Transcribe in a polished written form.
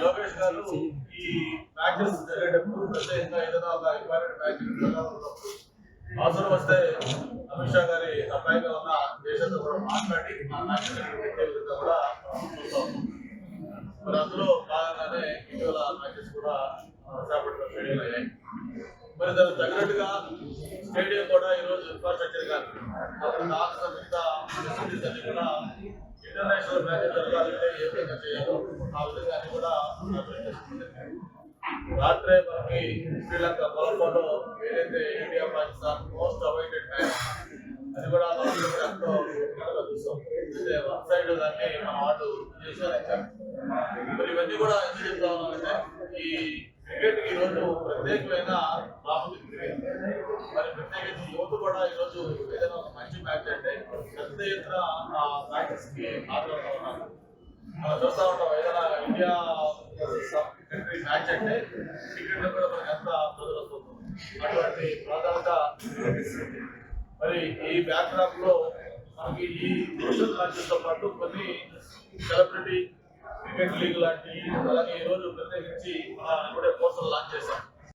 లోకేష్ గారు ఈ మ్యాచెస్ జరిగేటప్పుడు ప్రత్యేకంగా ఏదైనా ఒక ఇంపార్టెంట్ మ్యాచ్ అవసరం వస్తే అమిత్ షా గారి అబ్బాయిగా ఉన్న దేశంతో కూడా మాట్లాడి ఆ మ్యాచ్ పెట్టే విధంగా కూడా చూస్తాం. మరి అందులో భాగంగానే ఇటీవల మ్యాచెస్ కూడా విశాఖపట్నం స్టేడియం అయ్యాయి. మరి దానికి తగినట్టుగా స్టేడియం కూడా ఈరోజు ఇన్ఫ్రాస్ట్రక్చర్ కానీ అక్కడ కావాల్సిన మిగతా ఫెసిలిటీస్ అన్ని కూడా ఇంటర్నేషనల్ మ్యాచెస్ జరగాలంటే ఏ విధంగా చేయాలో ఆ విధంగా అన్ని కూడా రాత్రే మనకి శ్రీలంక కొలంబోలో ఏదైతే India Pakistan most awaited match అది కూడా చూస్తాం. అయితే వన్ సైడ్ దాన్ని మన వాళ్ళు చేశారు. మరి ఇవన్నీ కూడా ఎందుకు చెప్తా ఉన్నామంటే ఈ క్రికెట్ ఈ రోజు ప్రత్యేకమైన ప్రాముఖ్యత. మరి ప్రత్యేకించి యువత కూడా ఈరోజు ఏదైనా ఒక మంచి మ్యాచ్ అంటే పెద్ద ఎత్తున ఆ మ్యాచెస్ కి హాజరవుతా ఉన్నారు. మనం చూస్తూ ఉంటాం ఏదైనా ఇండియా కంట్రీ మ్యాచ్ అంటే క్రికెట్ కూడా మనకి ఎంత ప్రజలు వస్తుంది. అటువంటి ప్రాధాన్యత మరి ఈ బ్యాక్డ్రాప్ లో మనకి ఈ నేషనల్ మ్యాచెస్ తో పాటు కొన్ని సెలబ్రిటీ క్రికెట్ లీగ్ లాంటి అలాగే ఈ రోజు ప్రత్యేకించి మనం కూడా పోస్టర్ లాంచ్ చేశాం.